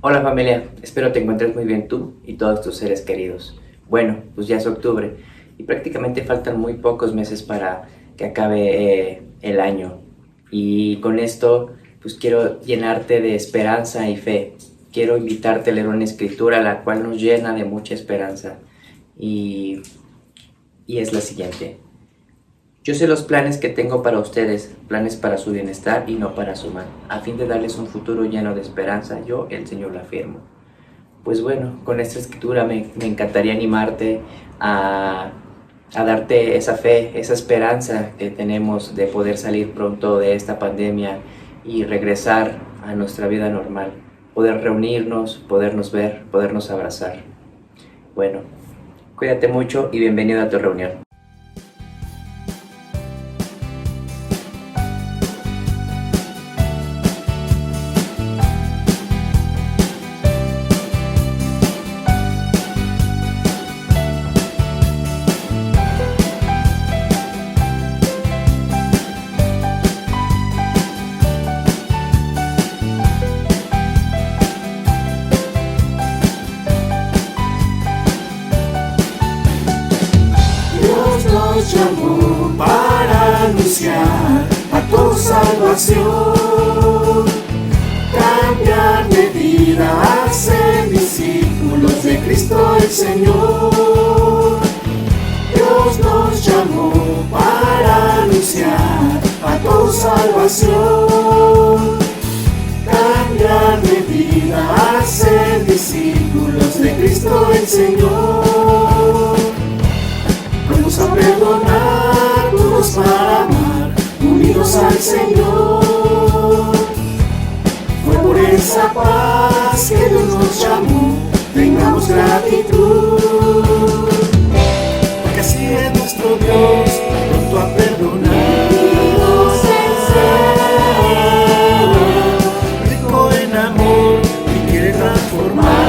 Hola familia, espero te encuentres muy bien tú y todos tus seres queridos. Bueno, pues ya es octubre y prácticamente faltan muy pocos meses para que acabe el año. Y con esto pues quiero llenarte de esperanza y fe. Quiero invitarte a leer una escritura la cual nos llena de mucha esperanza y, y es la siguiente. Yo sé los planes que tengo para ustedes, planes para su bienestar y no para su mal, a fin de darles un futuro lleno de esperanza. Yo, el Señor, lo afirmo. Pues bueno, con esta escritura me encantaría animarte a, a darte esa fe, esa esperanza que tenemos de poder salir pronto de esta pandemia y regresar a nuestra vida normal, poder reunirnos, podernos ver, podernos abrazar. Bueno, cuídate mucho y bienvenido a tu reunión. Dios nos llamó para anunciar a tu salvación, cambiar de vida, a ser discípulos de Cristo el Señor. Dios nos llamó para anunciar a tu salvación, cambiar de vida, a ser discípulos de Cristo el Señor. Prontos a perdonar, todos para amar, unidos al Señor. Fue por esa paz que Dios nos llamó, tengamos gratitud. Porque así es nuestro Dios, pronto a perdonar, rico en amor y quiere transformar.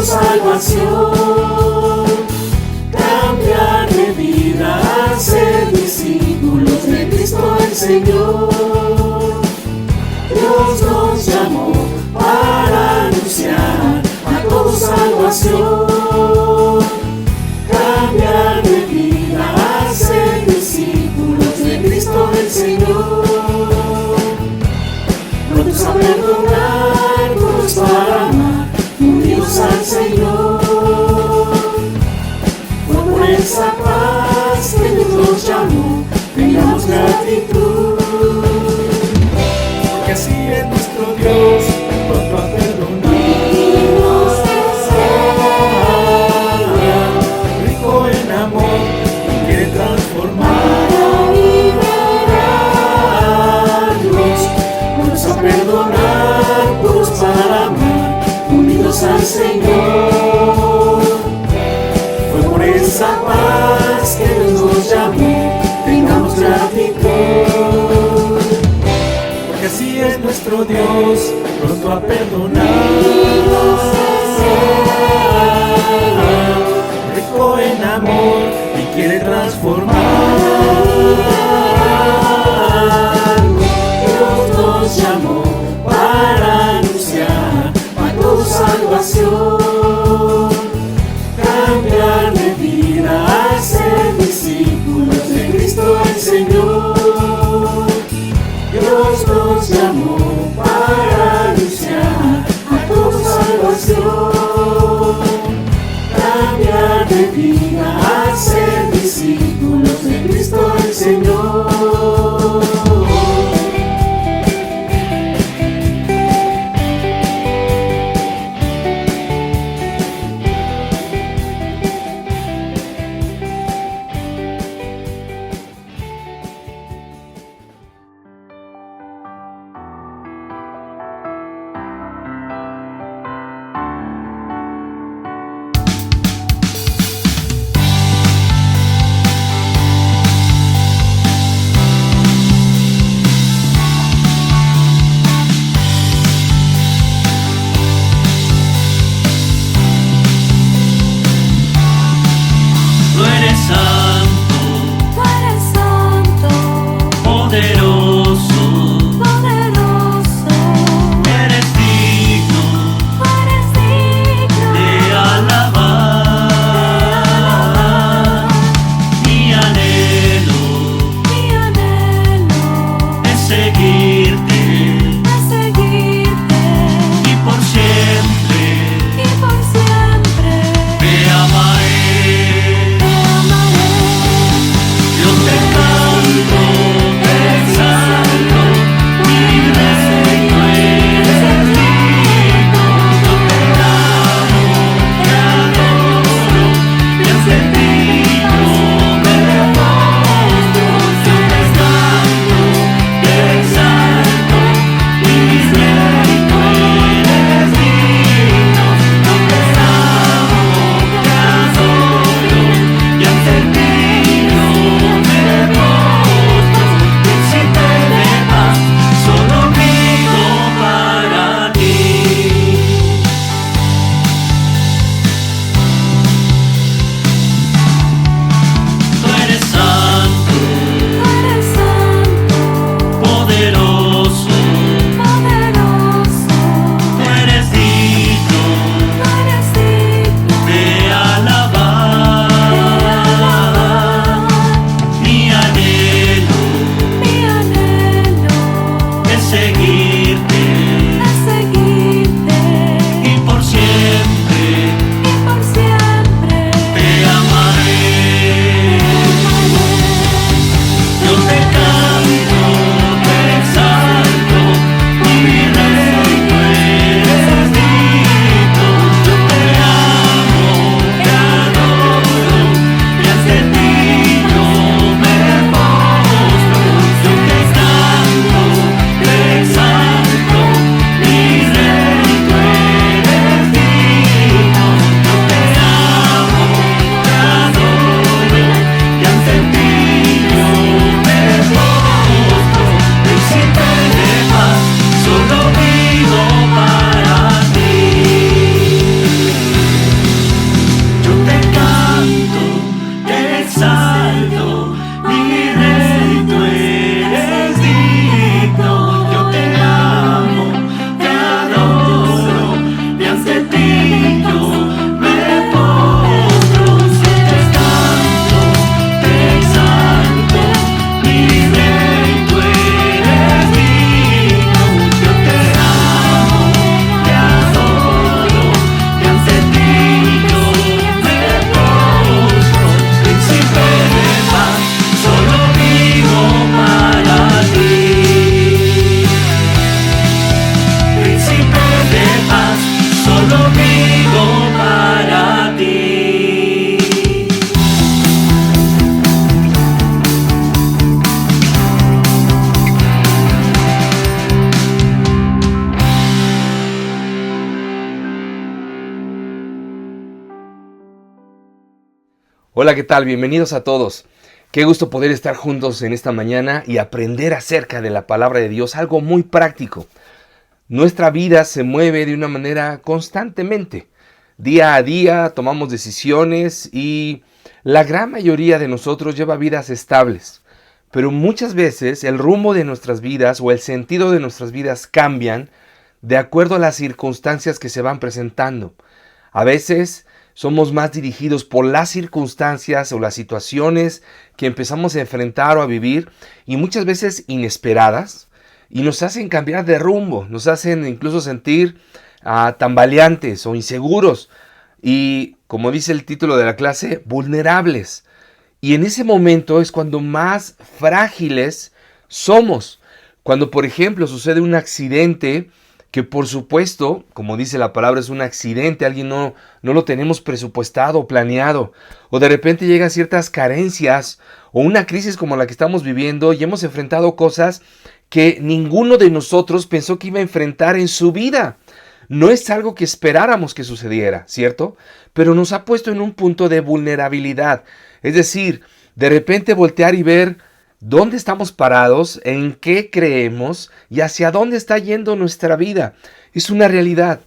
Salvación, cambiar de vida, ser discípulos de Cristo el Señor. Dios nos llamó para anunciar a todos salvación, cambiar de vida, ser discípulos de Cristo el Señor. Prontos a perdonar, todos para amar, unidos al Señor. Fue por esa paz que Dios nos llamó, tengamos gratitud. Porque así es nuestro Dios, pronto a perdonar, rico en amor y quiere transformarnos. Prontos a perdonar, puros para amar, unidos al Señor. Fue por esa paz que Dios nos llamó, tengamos gratitud. Porque así es nuestro Dios, pronto a perdonar, rico en amor y quiere transformar. Dios nos llamó para anunciar salvación, cambiar de vida, a ser discípulos de Cristo el Señor. Dios nos llamó para anunciar a tu salvación, cambiar de vida, a ser discípulos de Cristo el Señor. Hola, ¿qué tal? Bienvenidos a todos. Qué gusto poder estar juntos en esta mañana y aprender acerca de la palabra de Dios, algo muy práctico. Nuestra vida se mueve de una manera constantemente. Día a día tomamos decisiones y la gran mayoría de nosotros lleva vidas estables. Pero muchas veces el rumbo de nuestras vidas o el sentido de nuestras vidas cambian de acuerdo a las circunstancias que se van presentando. A veces somos más dirigidos por las circunstancias o las situaciones que empezamos a enfrentar o a vivir y muchas veces inesperadas y nos hacen cambiar de rumbo, nos hacen incluso sentir tambaleantes o inseguros y, como dice el título de la clase, vulnerables. Y en ese momento es cuando más frágiles somos. Cuando, por ejemplo, sucede un accidente que, por supuesto, como dice la palabra, es un accidente, alguien no lo tenemos presupuestado o planeado, o de repente llegan ciertas carencias o una crisis como la que estamos viviendo y hemos enfrentado cosas que ninguno de nosotros pensó que iba a enfrentar en su vida. No es algo que esperáramos que sucediera, ¿cierto? Pero nos ha puesto en un punto de vulnerabilidad. Es decir, de repente voltear y ver dónde estamos parados, en qué creemos y hacia dónde está yendo nuestra vida. Es una realidad.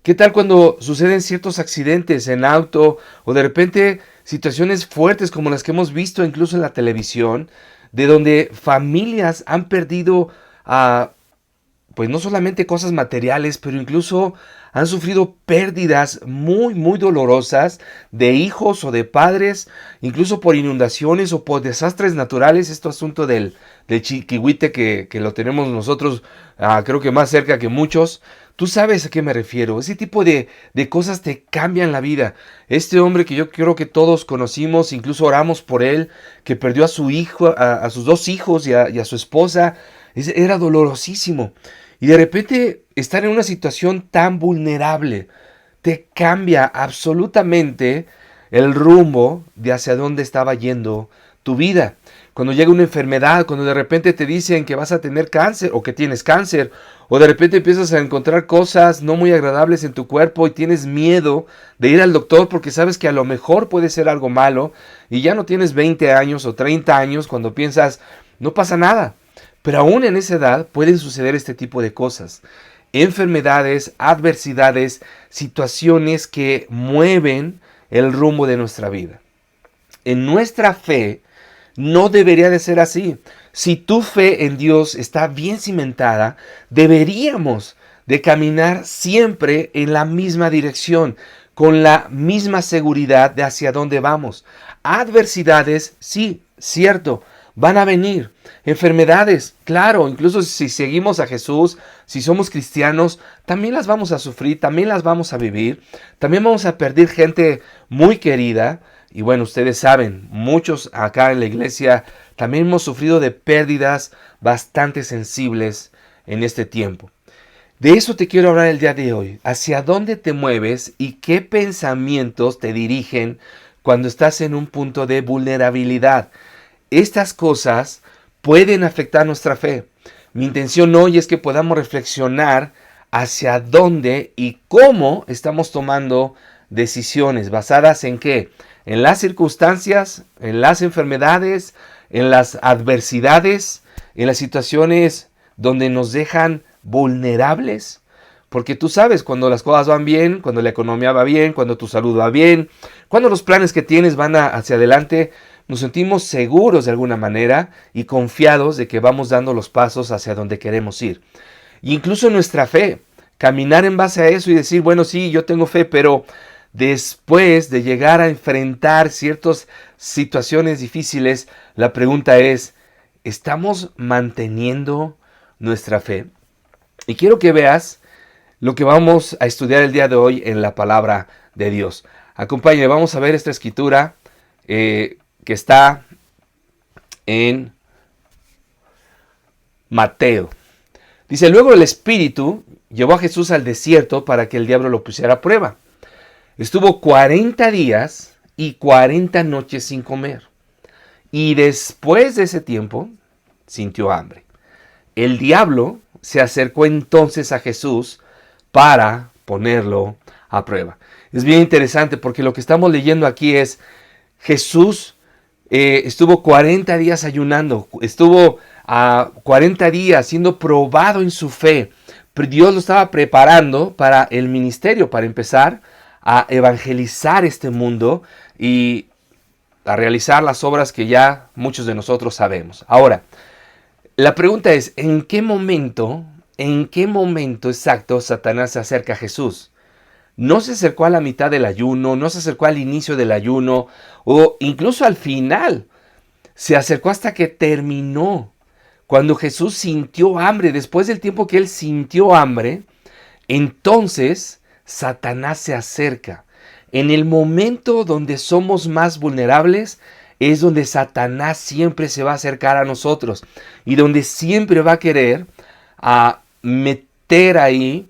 ¿Qué tal cuando suceden ciertos accidentes en auto o de repente situaciones fuertes como las que hemos visto incluso en la televisión, de donde familias han perdido pues no solamente cosas materiales, pero incluso han sufrido pérdidas muy, muy dolorosas de hijos o de padres, incluso por inundaciones o por desastres naturales? Este asunto del Chiquihuite que lo tenemos nosotros, creo que más cerca que muchos. Tú sabes a qué me refiero. Ese tipo de cosas te cambian la vida. Este hombre que yo creo que todos conocimos, incluso oramos por él, que perdió a su hijo, a sus dos hijos y a su esposa, era dolorosísimo. Y de repente estar en una situación tan vulnerable te cambia absolutamente el rumbo de hacia dónde estaba yendo tu vida. Cuando llega una enfermedad, cuando de repente te dicen que vas a tener cáncer o que tienes cáncer, o de repente empiezas a encontrar cosas no muy agradables en tu cuerpo y tienes miedo de ir al doctor porque sabes que a lo mejor puede ser algo malo y ya no tienes 20 años o 30 años cuando piensas, no pasa nada. Pero aún en esa edad pueden suceder este tipo de cosas. Enfermedades, adversidades, situaciones que mueven el rumbo de nuestra vida. En nuestra fe no debería de ser así. Si tu fe en Dios está bien cimentada, deberíamos de caminar siempre en la misma dirección, con la misma seguridad de hacia dónde vamos. Adversidades, sí, cierto, van a venir. Enfermedades, claro, incluso si seguimos a Jesús, si somos cristianos, también las vamos a sufrir, también las vamos a vivir, también vamos a perder gente muy querida. Y bueno, ustedes saben, muchos acá en la iglesia también hemos sufrido de pérdidas bastante sensibles en este tiempo. De eso te quiero hablar el día de hoy. ¿Hacia dónde te mueves y qué pensamientos te dirigen cuando estás en un punto de vulnerabilidad? Estas cosas pueden afectar nuestra fe. Mi intención hoy es que podamos reflexionar hacia dónde y cómo estamos tomando decisiones. ¿Basadas en qué? En las circunstancias, en las enfermedades, en las adversidades, en las situaciones donde nos dejan vulnerables. Porque tú sabes, cuando las cosas van bien, cuando la economía va bien, cuando tu salud va bien, cuando los planes que tienes van hacia adelante, nos sentimos seguros de alguna manera y confiados de que vamos dando los pasos hacia donde queremos ir. Y incluso nuestra fe, caminar en base a eso y decir, bueno, sí, yo tengo fe, pero después de llegar a enfrentar ciertas situaciones difíciles, la pregunta es, ¿estamos manteniendo nuestra fe? Y quiero que veas lo que vamos a estudiar el día de hoy en la palabra de Dios. Acompáñame, vamos a ver esta escritura que está en Mateo. Dice, luego el Espíritu llevó a Jesús al desierto para que el diablo lo pusiera a prueba. Estuvo 40 días y 40 noches sin comer. Y después de ese tiempo, sintió hambre. El diablo se acercó entonces a Jesús para ponerlo a prueba. Es bien interesante porque lo que estamos leyendo aquí es Jesús estuvo 40 días ayunando, estuvo 40 días siendo probado en su fe. Pero Dios lo estaba preparando para el ministerio, para empezar a evangelizar este mundo y a realizar las obras que ya muchos de nosotros sabemos. Ahora, la pregunta es, ¿en qué momento exacto Satanás se acerca a Jesús? No se acercó a la mitad del ayuno, no se acercó al inicio del ayuno, o incluso al final. Se acercó hasta que terminó. Cuando Jesús sintió hambre, después del tiempo que él sintió hambre, entonces Satanás se acerca. En el momento donde somos más vulnerables, es donde Satanás siempre se va a acercar a nosotros y donde siempre va a querer meter ahí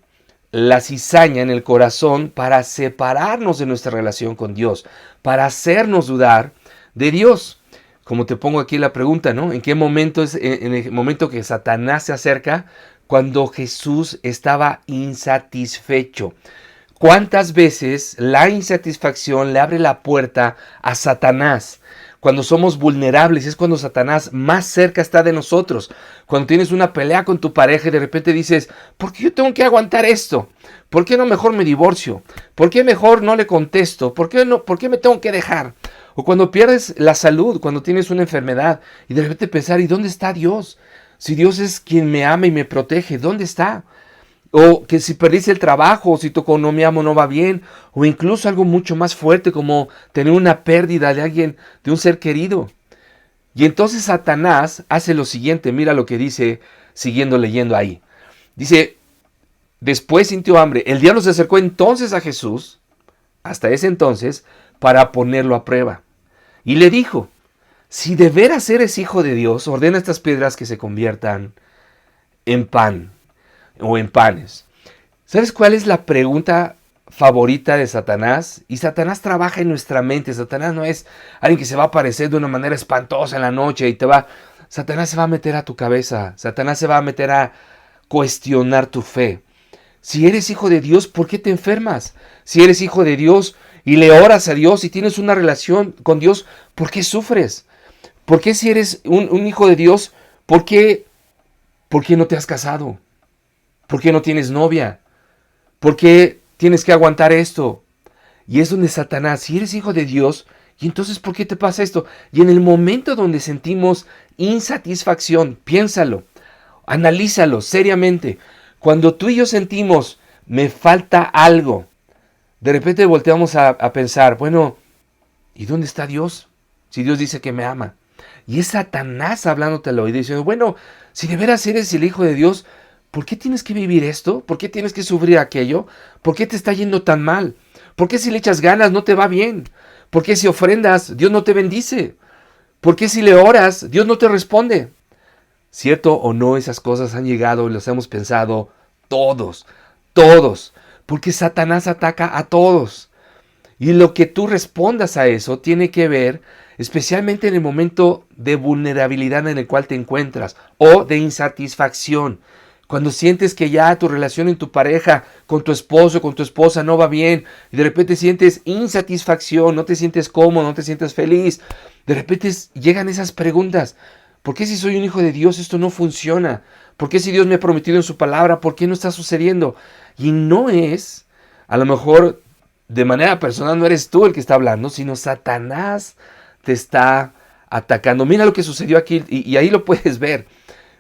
la cizaña en el corazón para separarnos de nuestra relación con Dios, para hacernos dudar de Dios. Como te pongo aquí la pregunta, ¿no? ¿En qué momento es en el momento que Satanás se acerca? Cuando Jesús estaba insatisfecho. ¿Cuántas veces la insatisfacción le abre la puerta a Satanás? Cuando somos vulnerables es cuando Satanás más cerca está de nosotros. Cuando tienes una pelea con tu pareja y de repente dices, ¿por qué yo tengo que aguantar esto? ¿Por qué no mejor me divorcio? ¿Por qué mejor no le contesto? ¿Por qué me tengo que dejar? O cuando pierdes la salud, cuando tienes una enfermedad y de repente pensar, ¿y dónde está Dios? Si Dios es quien me ama y me protege, ¿dónde está? O que si perdiste el trabajo, o si tu economía no va bien, o incluso algo mucho más fuerte como tener una pérdida de alguien, de un ser querido. Y entonces Satanás hace lo siguiente, mira lo que dice, siguiendo leyendo ahí. Dice, después sintió hambre. El diablo se acercó entonces a Jesús, hasta ese entonces, para ponerlo a prueba. Y le dijo, si de veras eres hijo de Dios, ordena estas piedras que se conviertan en pan o en panes. ¿Sabes cuál es la pregunta favorita de Satanás? Y Satanás trabaja en nuestra mente. Satanás no es alguien que se va a aparecer de una manera espantosa en la noche y Satanás se va a meter a tu cabeza. Satanás se va a meter a cuestionar tu fe. Si eres hijo de Dios, ¿por qué te enfermas? Si eres hijo de Dios y le oras a Dios y tienes una relación con Dios, ¿por qué sufres? ¿Por qué si eres un hijo de Dios, por qué no te has casado? ¿Por qué no tienes novia? ¿Por qué tienes que aguantar esto? Y es donde Satanás, si eres hijo de Dios, ¿y entonces por qué te pasa esto? Y en el momento donde sentimos insatisfacción, piénsalo, analízalo seriamente. Cuando tú y yo sentimos, me falta algo, de repente volteamos a pensar, bueno, ¿y dónde está Dios? Si Dios dice que me ama. Y es Satanás hablándote al oído diciendo, bueno, si de veras eres el hijo de Dios, ¿por qué tienes que vivir esto? ¿Por qué tienes que sufrir aquello? ¿Por qué te está yendo tan mal? ¿Por qué si le echas ganas no te va bien? ¿Por qué si ofrendas Dios no te bendice? ¿Por qué si le oras Dios no te responde? ¿Cierto o no? Esas cosas han llegado y las hemos pensado todos, porque Satanás ataca a todos. Y lo que tú respondas a eso tiene que ver especialmente en el momento de vulnerabilidad en el cual te encuentras o de insatisfacción. Cuando sientes que ya tu relación en tu pareja, con tu esposo, con tu esposa no va bien y de repente sientes insatisfacción, no te sientes cómodo, no te sientes feliz, de repente llegan esas preguntas. ¿Por qué si soy un hijo de Dios esto no funciona? ¿Por qué si Dios me ha prometido en su palabra, por qué no está sucediendo? Y no es, a lo mejor de manera personal no eres tú el que está hablando, sino Satanás te está atacando. Mira lo que sucedió aquí y ahí lo puedes ver.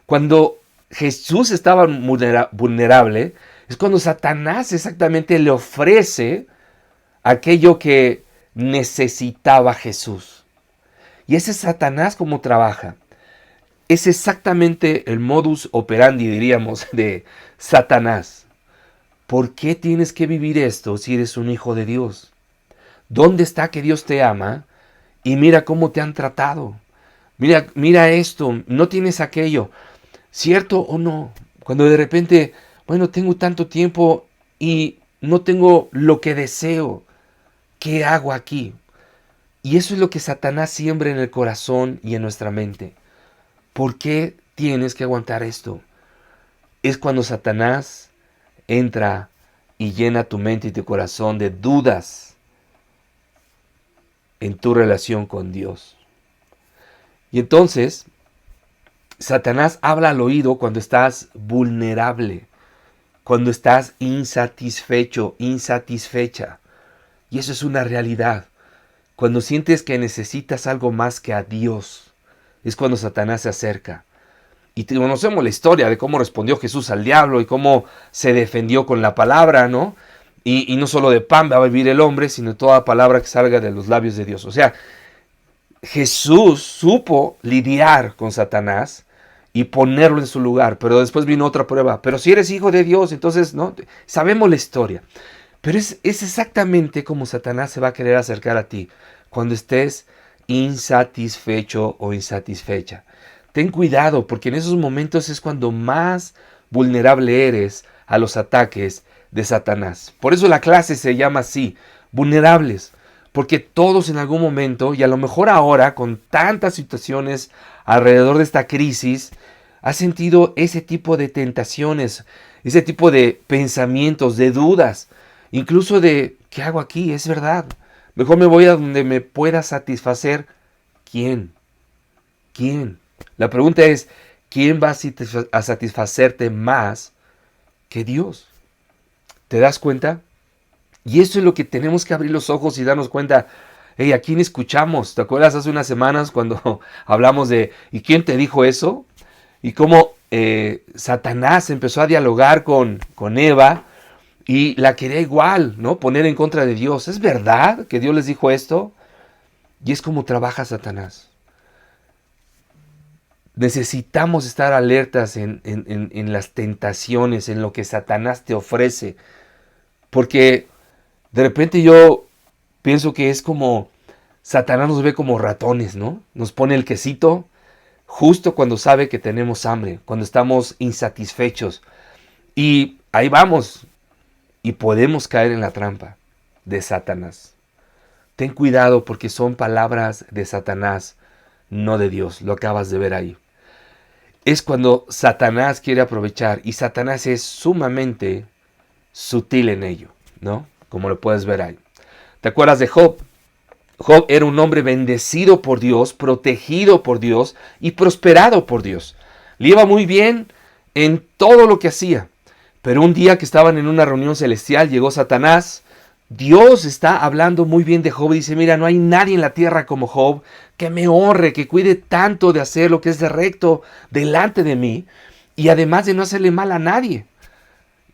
Cuando Jesús estaba vulnerable, es cuando Satanás exactamente le ofrece aquello que necesitaba Jesús. Y ese es Satanás como trabaja. Es exactamente el modus operandi, diríamos, de Satanás. ¿Por qué tienes que vivir esto si eres un hijo de Dios? ¿Dónde está que Dios te ama? Y mira cómo te han tratado. Mira esto, no tienes aquello. ¿Cierto o no? Cuando de repente, bueno, tengo tanto tiempo y no tengo lo que deseo. ¿Qué hago aquí? Y eso es lo que Satanás siembra en el corazón y en nuestra mente. ¿Por qué tienes que aguantar esto? Es cuando Satanás entra y llena tu mente y tu corazón de dudas. en tu relación con Dios. Y entonces, Satanás habla al oído cuando estás vulnerable, cuando estás insatisfecho, insatisfecha. Y eso es una realidad. Cuando sientes que necesitas algo más que a Dios, es cuando Satanás se acerca. Y conocemos la historia de cómo respondió Jesús al diablo y cómo se defendió con la palabra, ¿no? Y no solo de pan va a vivir el hombre, sino toda palabra que salga de los labios de Dios. O sea, Jesús supo lidiar con Satanás y ponerlo en su lugar, pero después vino otra prueba. Pero si eres hijo de Dios, entonces, ¿no? Sabemos la historia. Pero es exactamente como Satanás se va a querer acercar a ti cuando estés insatisfecho o insatisfecha. Ten cuidado, porque en esos momentos es cuando más vulnerable eres a los ataques de Satanás. Por eso la clase se llama así, vulnerables. Porque todos en algún momento, y a lo mejor ahora, con tantas situaciones alrededor de esta crisis, has sentido ese tipo de tentaciones, ese tipo de pensamientos, de dudas, incluso de, ¿qué hago aquí? Es verdad. Mejor me voy a donde me pueda satisfacer. ¿Quién? ¿Quién? La pregunta es, ¿quién va a satisfacerte más que Dios? ¿Te das cuenta? Y eso es lo que tenemos que abrir los ojos y darnos cuenta. Hey, ¿a quién escuchamos? ¿Te acuerdas hace unas semanas cuando hablamos de ¿y quién te dijo eso? Y cómo Satanás empezó a dialogar con Eva y la quería igual, ¿no? Poner en contra de Dios. ¿Es verdad que Dios les dijo esto? Y es como trabaja Satanás. Necesitamos estar alertas en las tentaciones, en lo que Satanás te ofrece. Porque de repente yo pienso que es como Satanás nos ve como ratones, ¿no? Nos pone el quesito justo cuando sabe que tenemos hambre, cuando estamos insatisfechos. Y ahí vamos. Y podemos caer en la trampa de Satanás. Ten cuidado porque son palabras de Satanás, no de Dios. Lo acabas de ver ahí. Es cuando Satanás quiere aprovechar. Y Satanás es sumamente sutil en ello, ¿no? Como lo puedes ver ahí. ¿Te acuerdas de Job? Job era un hombre bendecido por Dios, protegido por Dios y prosperado por Dios. Le iba muy bien en todo lo que hacía. Pero un día que estaban en una reunión celestial, llegó Satanás. Dios está hablando muy bien de Job y dice, mira, no hay nadie en la tierra como Job que me honre, que cuide tanto de hacer lo que es de recto delante de mí y además de no hacerle mal a nadie.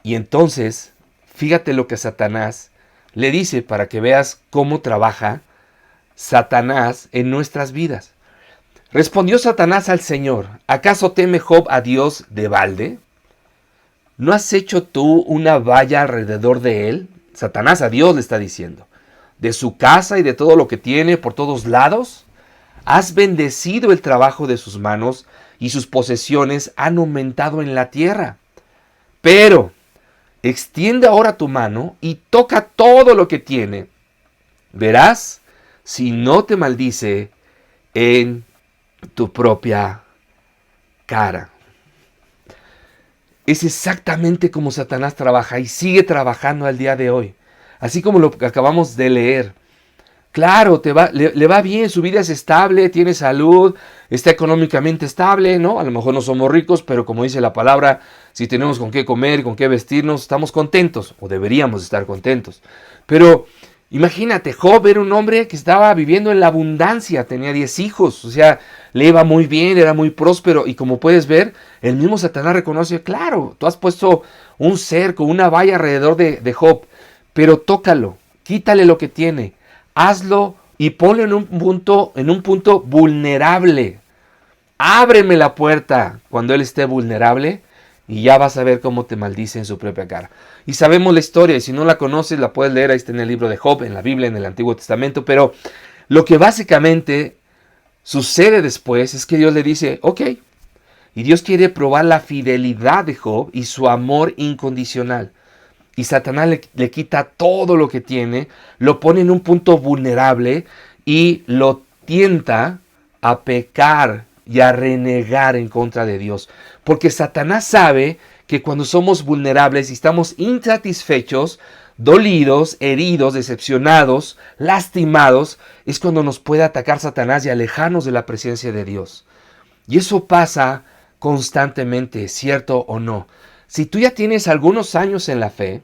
Y entonces, fíjate lo que Satanás le dice para que veas cómo trabaja Satanás en nuestras vidas. Respondió Satanás al Señor, ¿acaso teme Job a Dios de balde? ¿No has hecho tú una valla alrededor de él? Satanás a Dios le está diciendo. De su casa y de todo lo que tiene por todos lados. Has bendecido el trabajo de sus manos y sus posesiones han aumentado en la tierra. Pero extiende ahora tu mano y toca todo lo que tiene. Verás si no te maldice en tu propia cara. Es exactamente como Satanás trabaja y sigue trabajando al día de hoy. Así como lo que acabamos de leer. Claro, le va bien, su vida es estable, tiene salud, está económicamente estable, ¿no? A lo mejor no somos ricos, pero como dice la palabra, si tenemos con qué comer, con qué vestirnos, estamos contentos, o deberíamos estar contentos. Pero imagínate, Job era un hombre que estaba viviendo en la abundancia, tenía 10 hijos, o sea, le iba muy bien, era muy próspero, y como puedes ver, el mismo Satanás reconoce, claro, tú has puesto un cerco, una valla alrededor de Job, pero tócalo, quítale lo que tiene, hazlo y ponlo en un punto vulnerable. Ábreme la puerta cuando él esté vulnerable y ya vas a ver cómo te maldice en su propia cara. Y sabemos la historia, y si no la conoces la puedes leer, ahí está en el libro de Job, en la Biblia, en el Antiguo Testamento, pero lo que básicamente sucede después es que Dios le dice, ok, y Dios quiere probar la fidelidad de Job y su amor incondicional. Y Satanás le quita todo lo que tiene, lo pone en un punto vulnerable y lo tienta a pecar y a renegar en contra de Dios. Porque Satanás sabe que cuando somos vulnerables y estamos insatisfechos, dolidos, heridos, decepcionados, lastimados, es cuando nos puede atacar Satanás y alejarnos de la presencia de Dios. Y eso pasa constantemente, ¿cierto o no? Si tú ya tienes algunos años en la fe,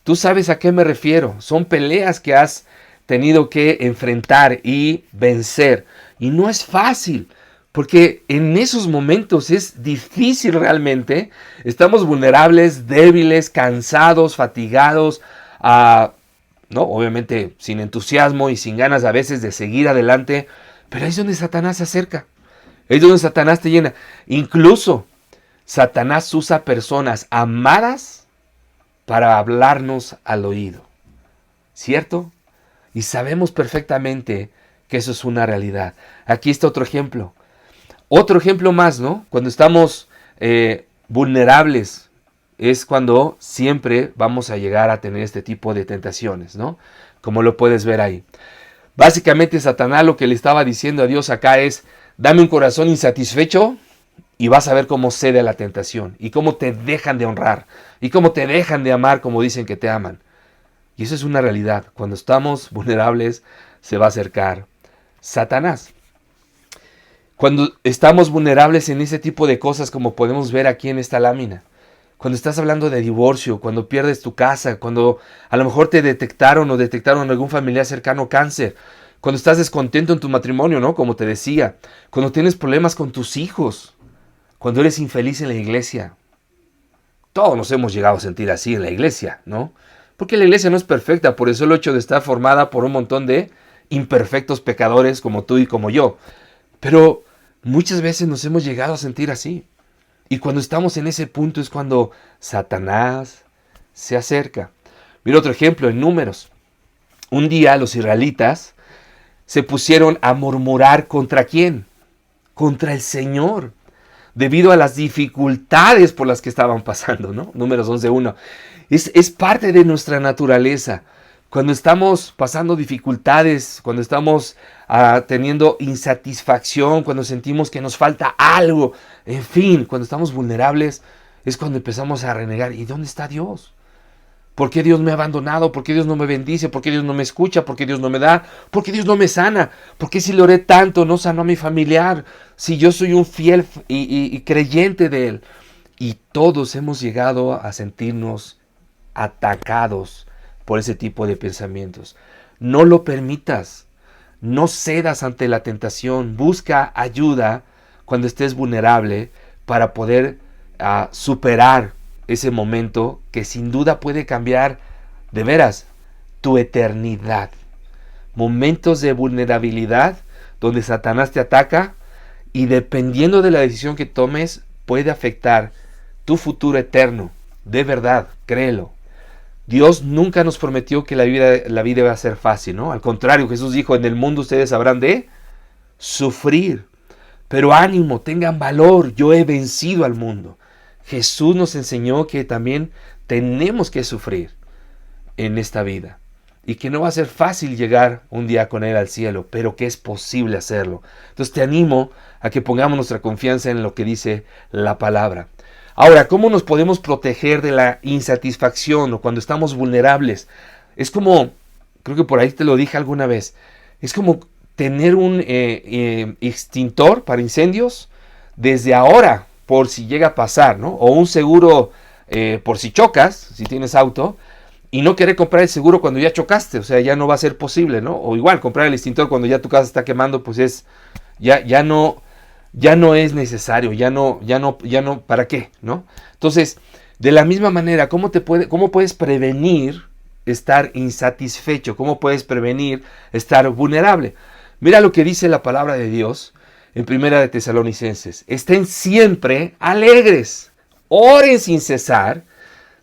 tú sabes a qué me refiero. Son peleas que has tenido que enfrentar y vencer. Y no es fácil, porque en esos momentos es difícil realmente. Estamos vulnerables, débiles, cansados, fatigados, ¿no? Obviamente sin entusiasmo y sin ganas a veces de seguir adelante. Pero ahí es donde Satanás se acerca. Ahí es donde Satanás te llena. Incluso Satanás usa personas amadas para hablarnos al oído. ¿Cierto? Y sabemos perfectamente que eso es una realidad. Aquí está otro ejemplo. Otro ejemplo más, ¿no? Cuando estamos vulnerables, es cuando siempre vamos a llegar a tener este tipo de tentaciones, ¿no? Como lo puedes ver ahí. Básicamente Satanás lo que le estaba diciendo a Dios acá es, dame un corazón insatisfecho y vas a ver cómo cede a la tentación y cómo te dejan de honrar y cómo te dejan de amar como dicen que te aman. Y eso es una realidad. Cuando estamos vulnerables se va a acercar Satanás. Cuando estamos vulnerables en ese tipo de cosas como podemos ver aquí en esta lámina. Cuando estás hablando de divorcio, cuando pierdes tu casa, cuando a lo mejor te detectaron o detectaron algún familiar cercano cáncer. Cuando estás descontento en tu matrimonio, ¿no? Como te decía. Cuando tienes problemas con tus hijos. Cuando eres infeliz en la iglesia. Todos nos hemos llegado a sentir así en la iglesia, ¿no? Porque la iglesia no es perfecta, por eso el hecho de estar formada por un montón de imperfectos pecadores como tú y como yo. Pero muchas veces nos hemos llegado a sentir así. Y cuando estamos en ese punto es cuando Satanás se acerca. Mira otro ejemplo en Números. Un día los israelitas se pusieron a murmurar ¿contra quién? Contra el Señor. Debido a las dificultades por las que estaban pasando, ¿no? Números 11:1. Es parte de nuestra naturaleza. Cuando estamos pasando dificultades, cuando estamos teniendo insatisfacción, cuando sentimos que nos falta algo, en fin, cuando estamos vulnerables, es cuando empezamos a renegar. ¿Y dónde está Dios? ¿Por qué Dios me ha abandonado? ¿Por qué Dios no me bendice? ¿Por qué Dios no me escucha? ¿Por qué Dios no me da? ¿Por qué Dios no me sana? ¿Por qué si le oré tanto no sanó a mi familiar? Si yo soy un fiel y creyente de Él. Y todos hemos llegado a sentirnos atacados por ese tipo de pensamientos. No lo permitas. No cedas ante la tentación. Busca ayuda cuando estés vulnerable para poder superar ese momento que sin duda puede cambiar de veras tu eternidad. Momentos de vulnerabilidad donde Satanás te ataca y dependiendo de la decisión que tomes puede afectar tu futuro eterno. De verdad, créelo. Dios nunca nos prometió que la vida iba a ser fácil, ¿no? Al contrario, Jesús dijo, en el mundo ustedes habrán de sufrir. Pero ánimo, tengan valor, yo he vencido al mundo. Jesús nos enseñó que también tenemos que sufrir en esta vida. Y que no va a ser fácil llegar un día con Él al cielo, pero que es posible hacerlo. Entonces te animo a que pongamos nuestra confianza en lo que dice la palabra. Ahora, ¿cómo nos podemos proteger de la insatisfacción o cuando estamos vulnerables? Es como, creo que por ahí te lo dije alguna vez, es como tener un extintor para incendios desde ahora, por si llega a pasar, ¿no? O un seguro por si chocas, si tienes auto, y no querer comprar el seguro cuando ya chocaste, o sea, ya no va a ser posible, ¿no? O igual, comprar el extintor cuando ya tu casa está quemando, pues ya no es necesario, ya no, ¿para qué? ¿No? Entonces, de la misma manera, ¿cómo puedes prevenir estar insatisfecho? ¿Cómo puedes prevenir estar vulnerable? Mira lo que dice la palabra de Dios en 1 de Tesalonicenses. Estén siempre alegres, oren sin cesar,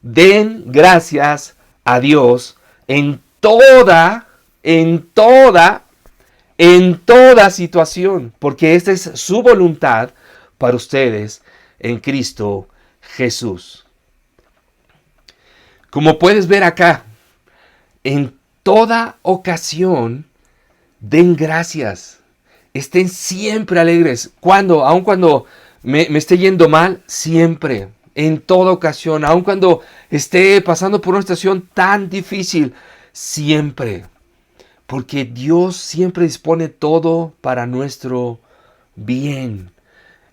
den gracias a Dios en toda situación, porque esta es su voluntad para ustedes en Cristo Jesús. Como puedes ver acá, en toda ocasión, den gracias. Estén siempre alegres. ¿Cuándo? Aun cuando me esté yendo mal, siempre. en toda ocasión, aun cuando esté pasando por una situación tan difícil, siempre. Porque Dios siempre dispone todo para nuestro bien.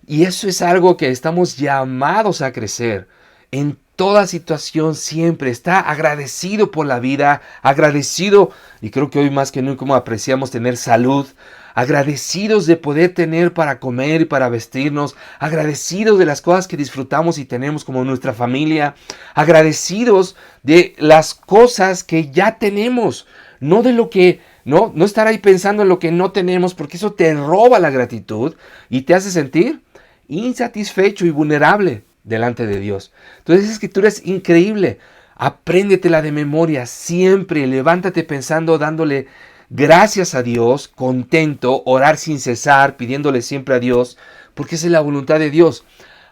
Y eso es algo que estamos llamados a crecer. En toda situación siempre está agradecido por la vida, agradecido, y creo que hoy más que nunca apreciamos tener salud, agradecidos de poder tener para comer y para vestirnos, agradecidos de las cosas que disfrutamos y tenemos como nuestra familia, agradecidos de las cosas que ya tenemos, no de lo que, no estar ahí pensando en lo que no tenemos, porque eso te roba la gratitud y te hace sentir insatisfecho y vulnerable delante de Dios. Entonces esa escritura es increíble. Apréndetela de memoria siempre. Levántate pensando, dándole gracias a Dios, contento, orar sin cesar, pidiéndole siempre a Dios, porque esa es la voluntad de Dios.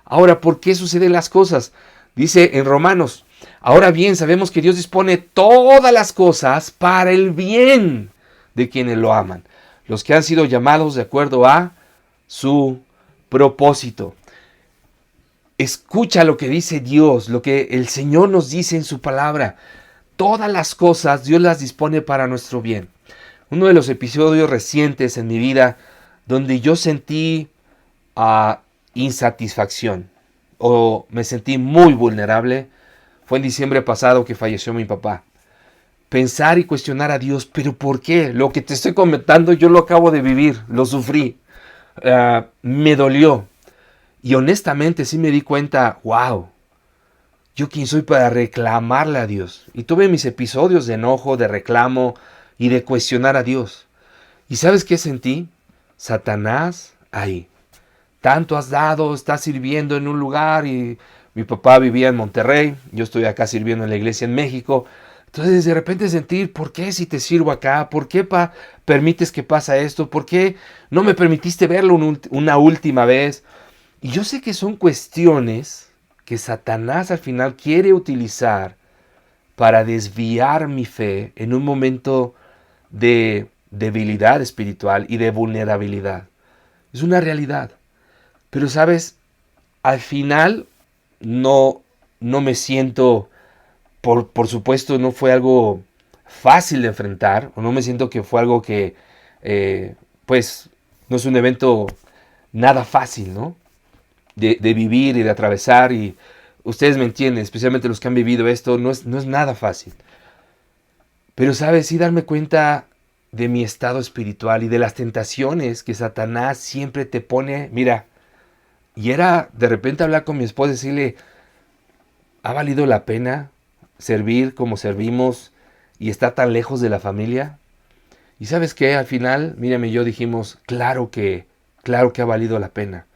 Ahora, ¿por qué suceden las cosas? Dice en Romanos, ahora bien, sabemos que Dios dispone todas las cosas para el bien de quienes lo aman, los que han sido llamados de acuerdo a su propósito. Escucha lo que dice Dios, lo que el Señor nos dice en su palabra. Todas las cosas Dios las dispone para nuestro bien. Uno de los episodios recientes en mi vida donde yo sentí insatisfacción o me sentí muy vulnerable fue en diciembre pasado que falleció mi papá. Pensar y cuestionar a Dios, pero ¿por qué? Lo que te estoy comentando yo lo acabo de vivir, lo sufrí, me dolió. Y honestamente sí me di cuenta, wow, ¿yo quién soy para reclamarle a Dios? Y tuve mis episodios de enojo, de reclamo y de cuestionar a Dios. ¿Y sabes qué sentí? Satanás ahí. Tanto has dado, estás sirviendo en un lugar y mi papá vivía en Monterrey, yo estoy acá sirviendo en la iglesia en México. Entonces de repente sentir, ¿por qué si te sirvo acá? ¿Por qué permites que pasa esto? ¿Por qué no me permitiste verlo una última vez? Y yo sé que son cuestiones que Satanás al final quiere utilizar para desviar mi fe en un momento de debilidad espiritual y de vulnerabilidad. Es una realidad. Pero sabes, al final no me siento, por supuesto no fue algo fácil de enfrentar, o no me siento que fue algo que, pues, no es un evento nada fácil, ¿no? De vivir y de atravesar, y ustedes me entienden, especialmente los que han vivido esto, no es nada fácil. Pero sabes, sí darme cuenta de mi estado espiritual y de las tentaciones que Satanás siempre te pone, mira, y era de repente hablar con mi esposa y decirle, ¿ha valido la pena servir como servimos y estar tan lejos de la familia? Y ¿sabes qué? Al final, mírame y yo dijimos, claro que ha valido la pena.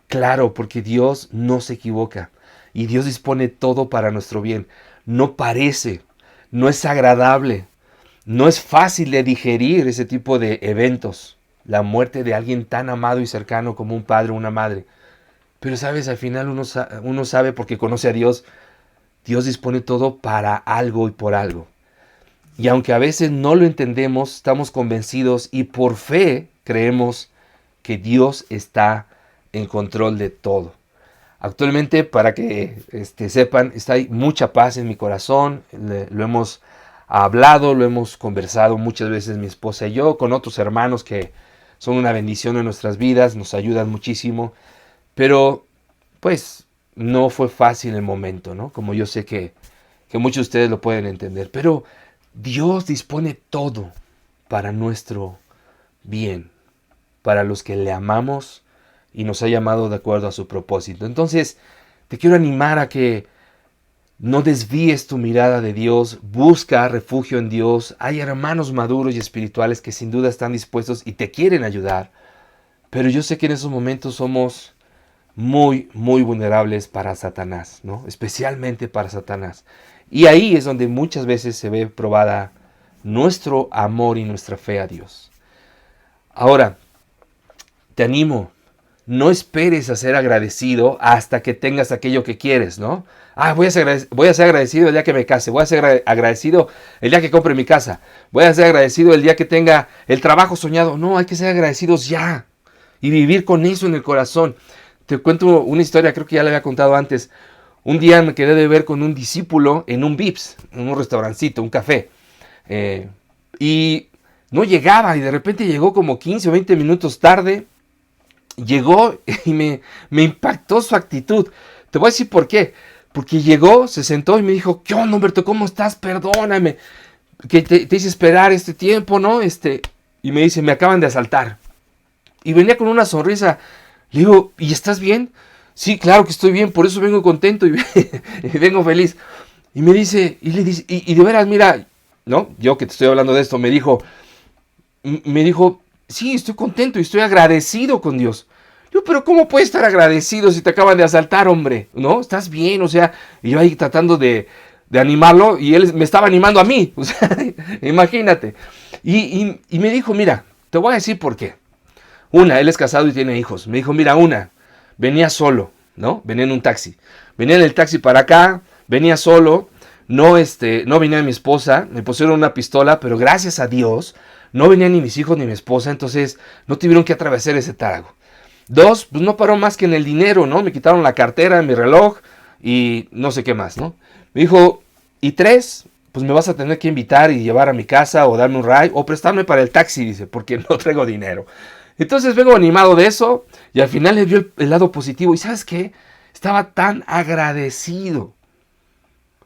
Claro, porque Dios no se equivoca y Dios dispone todo para nuestro bien. No parece, no es agradable, no es fácil de digerir ese tipo de eventos, la muerte de alguien tan amado y cercano como un padre o una madre. Pero sabes, al final uno sabe porque conoce a Dios, Dios dispone todo para algo y por algo. Y aunque a veces no lo entendemos, estamos convencidos y por fe creemos que Dios está en control de todo. Actualmente, para que sepan, hay mucha paz en mi corazón. Lo hemos hablado, lo hemos conversado muchas veces mi esposa y yo, con otros hermanos que son una bendición en nuestras vidas, nos ayudan muchísimo. Pero, pues, no fue fácil el momento, ¿no? Como yo sé que muchos de ustedes lo pueden entender. Pero Dios dispone todo para nuestro bien, para los que le amamos y nos ha llamado de acuerdo a su propósito. Entonces, te quiero animar a que no desvíes tu mirada de Dios, busca refugio en Dios. Hay hermanos maduros y espirituales que sin duda están dispuestos y te quieren ayudar. Pero yo sé que en esos momentos somos muy, muy vulnerables para Satanás, ¿no? Especialmente para Satanás. Y ahí es donde muchas veces se ve probada nuestro amor y nuestra fe a Dios. Ahora, te animo, no esperes a ser agradecido hasta que tengas aquello que quieres, ¿no? Voy a ser agradecido el día que me case, voy a ser agradecido el día que compre mi casa, voy a ser agradecido el día que tenga el trabajo soñado. No, hay que ser agradecidos ya y vivir con eso en el corazón. Te cuento una historia, creo que ya la había contado antes. Un día me quedé de ver con un discípulo en un Vips, en un restaurancito, un café. Y no llegaba, y de repente llegó como 15 o 20 minutos tarde. Llegó y me impactó su actitud. Te voy a decir por qué. Porque llegó, se sentó y me dijo, ¿qué onda, Humberto? ¿Cómo estás? Perdóname, que te hice esperar este tiempo, ¿no? Y me dice, me acaban de asaltar. Y venía con una sonrisa. Le digo, ¿y estás bien? Sí, claro que estoy bien, por eso vengo contento y, y vengo feliz. Y me dice, y de veras, mira, ¿no? Yo que te estoy hablando de esto, me dijo, sí, estoy contento y estoy agradecido con Dios. Yo, pero ¿cómo puedes estar agradecido si te acaban de asaltar, hombre? ¿No? ¿Estás bien? O sea, y yo ahí tratando de animarlo y él me estaba animando a mí. O sea, imagínate. Y me dijo, mira, te voy a decir por qué. Una, él es casado y tiene hijos. Me dijo, mira, venía solo, ¿no? Venía en un taxi. Venía en el taxi para acá, venía solo. No venía mi esposa, me pusieron una pistola, pero gracias a Dios no venían ni mis hijos ni mi esposa, entonces no tuvieron que atravesar ese trago. Dos, pues no paró más que en el dinero, ¿no? Me quitaron la cartera, mi reloj y no sé qué más, ¿no? Me dijo, y tres, pues me vas a tener que invitar y llevar a mi casa o darme un ride o prestarme para el taxi, dice, porque no traigo dinero. Entonces vengo animado de eso y al final le dio el lado positivo. ¿Y sabes qué? Estaba tan agradecido.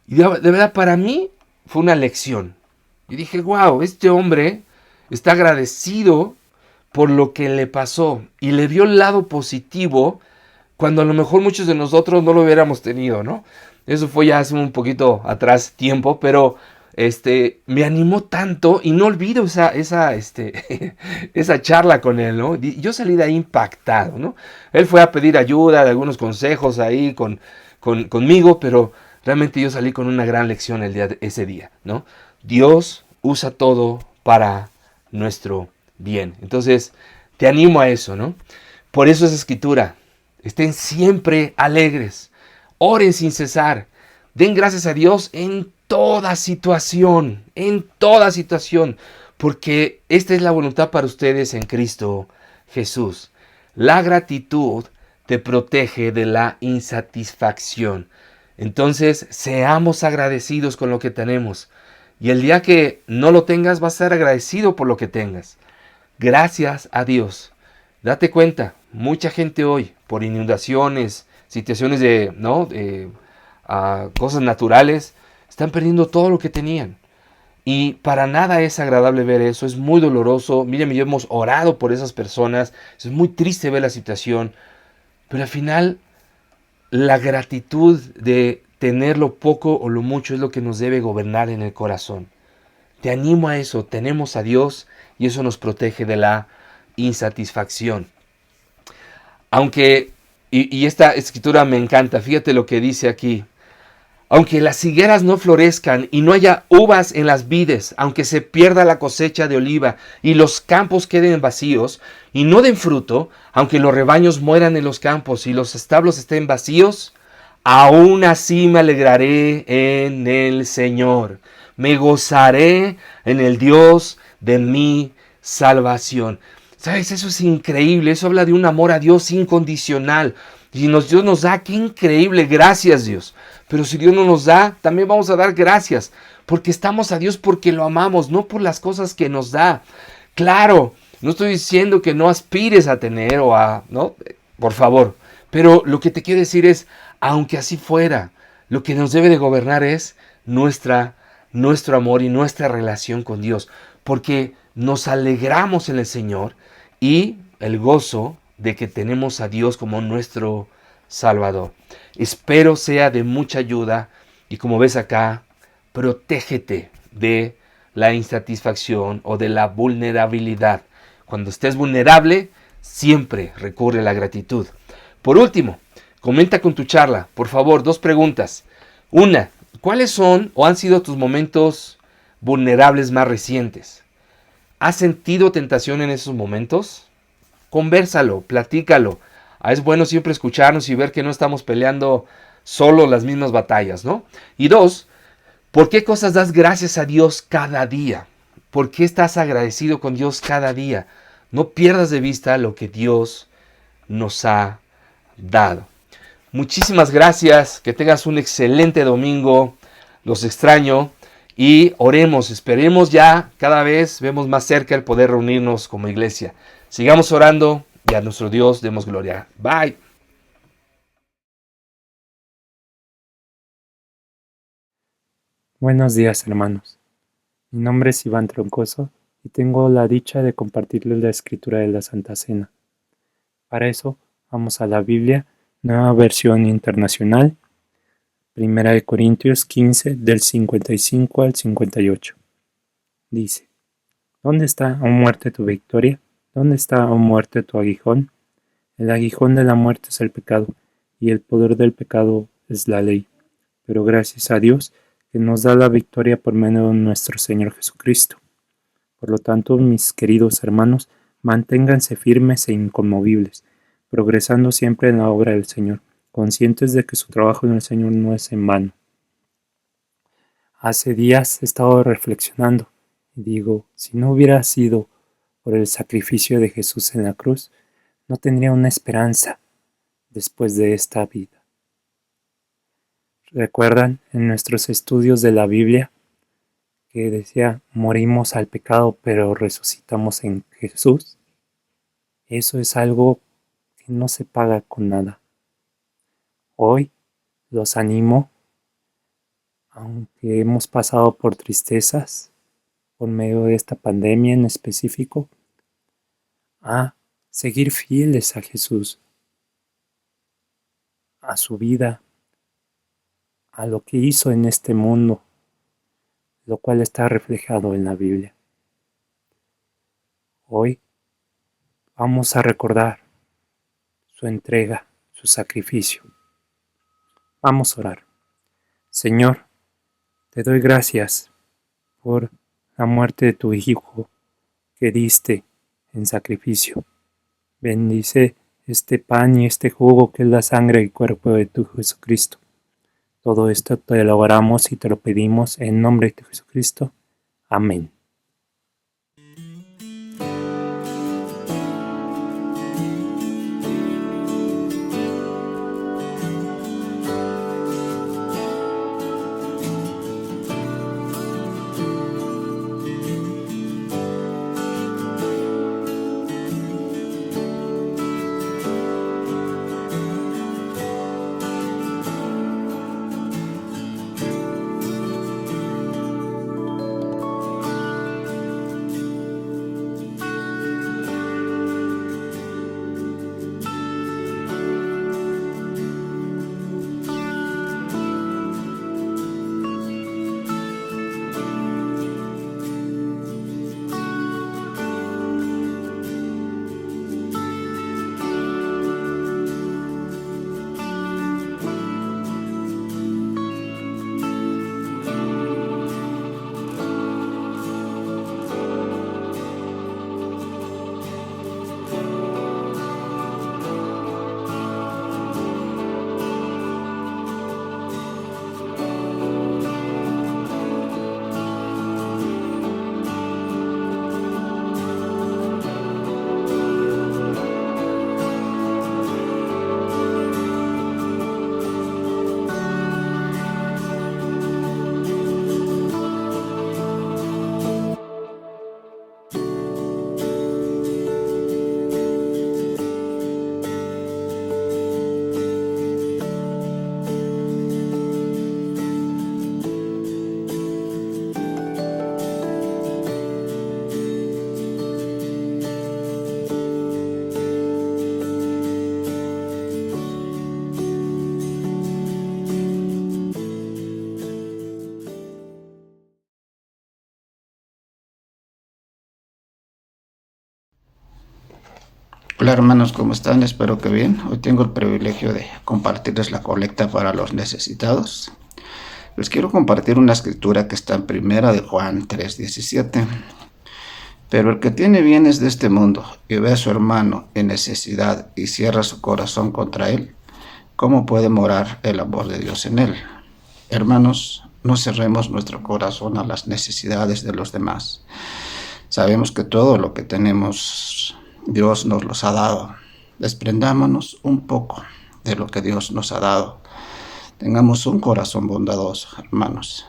Y de verdad para mí fue una lección. Y dije, wow, este hombre está agradecido por lo que le pasó. Y le vio el lado positivo cuando a lo mejor muchos de nosotros no lo hubiéramos tenido, ¿no? Eso fue ya hace un poquito atrás tiempo, pero me animó tanto y no olvido esa charla con él, ¿no? Yo salí de ahí impactado, ¿no? Él fue a pedir ayuda, de algunos consejos ahí conmigo, pero realmente yo salí con una gran lección ese día, ¿no? Dios usa todo para nuestro bien. Entonces, te animo a eso, ¿no? Por eso es escritura. Estén siempre alegres. Oren sin cesar. Den gracias a Dios en toda situación, porque esta es la voluntad para ustedes en Cristo Jesús. La gratitud te protege de la insatisfacción. Entonces, seamos agradecidos con lo que tenemos. Y el día que no lo tengas, vas a ser agradecido por lo que tengas. Gracias a Dios. Date cuenta, mucha gente hoy, por inundaciones, situaciones de cosas naturales, están perdiendo todo lo que tenían. Y para nada es agradable ver eso, es muy doloroso. Mírenme, yo hemos orado por esas personas, es muy triste ver la situación, pero al final la gratitud de tener lo poco o lo mucho es lo que nos debe gobernar en el corazón. Te animo a eso, tenemos a Dios y eso nos protege de la insatisfacción. Aunque, y esta escritura me encanta, fíjate lo que dice aquí. Aunque las higueras no florezcan y no haya uvas en las vides, aunque se pierda la cosecha de oliva y los campos queden vacíos y no den fruto, aunque los rebaños mueran en los campos y los establos estén vacíos, aún así me alegraré en el Señor. Me gozaré en el Dios de mi salvación. ¿Sabes? Eso es increíble. Eso habla de un amor a Dios incondicional. Y Dios nos da, qué increíble, gracias Dios. Pero si Dios no nos da, también vamos a dar gracias. Porque estamos a Dios porque lo amamos, no por las cosas que nos da. Claro, no estoy diciendo que no aspires a tener ¿no? Por favor. Pero lo que te quiero decir es, aunque así fuera, lo que nos debe de gobernar es nuestro amor y nuestra relación con Dios. Porque nos alegramos en el Señor y el gozo de que tenemos a Dios como nuestro Salvador. Espero sea de mucha ayuda y como ves acá, protégete de la insatisfacción o de la vulnerabilidad. Cuando estés vulnerable, siempre recurre a la gratitud. Por último, comenta con tu charla, por favor, 2 preguntas. Una, ¿cuáles son o han sido tus momentos vulnerables más recientes? ¿Has sentido tentación en esos momentos? Convérsalo, platícalo. Es bueno siempre escucharnos y ver que no estamos peleando solo las mismas batallas, ¿no? Y 2, ¿por qué cosas das gracias a Dios cada día? ¿Por qué estás agradecido con Dios cada día? No pierdas de vista lo que Dios nos ha dado. muchísimas gracias, que tengas un excelente domingo, los extraño y oremos, esperemos ya, cada vez vemos más cerca el poder reunirnos como iglesia. Sigamos orando y a nuestro Dios demos gloria. Bye. Buenos días, hermanos. Mi nombre es Iván Troncoso y tengo la dicha de compartirles la escritura de la Santa Cena. Para eso, vamos a la Biblia, nueva versión internacional, 1 Corintios 15, del 55 al 58. Dice: ¿Dónde está, oh muerte, tu victoria? ¿Dónde está, oh muerte, tu aguijón? El aguijón de la muerte es el pecado, y el poder del pecado es la ley. Pero gracias a Dios, que nos da la victoria por medio de nuestro Señor Jesucristo. Por lo tanto, mis queridos hermanos, manténganse firmes e inconmovibles, progresando siempre en la obra del Señor, conscientes de que su trabajo en el Señor no es en vano. Hace días he estado reflexionando y digo, si no hubiera sido por el sacrificio de Jesús en la cruz, no tendría una esperanza después de esta vida. ¿Recuerdan en nuestros estudios de la Biblia que decía, morimos al pecado pero resucitamos en Jesús? Eso es algo que no se paga con nada. Hoy los animo, aunque hemos pasado por tristezas, por medio de esta pandemia en específico, a seguir fieles a Jesús, a su vida, a lo que hizo en este mundo, lo cual está reflejado en la Biblia. Hoy vamos a recordar su entrega, su sacrificio. Vamos a orar. Señor, te doy gracias por la muerte de tu Hijo que diste en sacrificio. Bendice este pan y este jugo que es la sangre y cuerpo de tu Jesucristo. Todo esto te lo oramos y te lo pedimos en nombre de Jesucristo. Amén. Hola hermanos, ¿cómo están? Espero que bien. Hoy tengo el privilegio de compartirles la colecta para los necesitados. Les quiero compartir una escritura que está en 1 de Juan 3:17. Pero el que tiene bienes de este mundo y ve a su hermano en necesidad y cierra su corazón contra él, ¿cómo puede morar el amor de Dios en él? Hermanos, no cerremos nuestro corazón a las necesidades de los demás. Sabemos que todo lo que tenemos Dios nos los ha dado. Desprendámonos un poco de lo que Dios nos ha dado. Tengamos un corazón bondadoso, hermanos.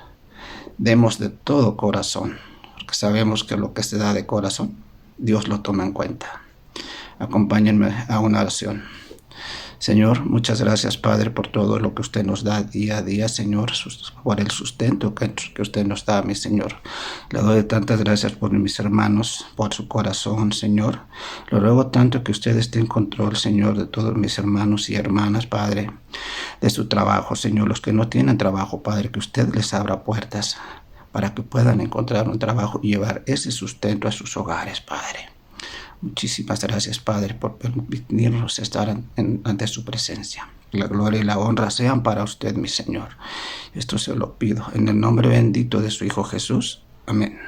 Demos de todo corazón, porque sabemos que lo que se da de corazón, Dios lo toma en cuenta. Acompáñenme a una oración. Señor, muchas gracias, Padre, por todo lo que usted nos da día a día, Señor, por el sustento que usted nos da, mi Señor. Le doy tantas gracias por mis hermanos, por su corazón, Señor. Le ruego tanto que usted esté en control, Señor, de todos mis hermanos y hermanas, Padre, de su trabajo, Señor. Los que no tienen trabajo, Padre, que usted les abra puertas para que puedan encontrar un trabajo y llevar ese sustento a sus hogares, Padre. Muchísimas gracias, Padre, por permitirnos estar ante su presencia. La gloria y la honra sean para usted, mi Señor. Esto se lo pido en el nombre bendito de su Hijo Jesús. Amén.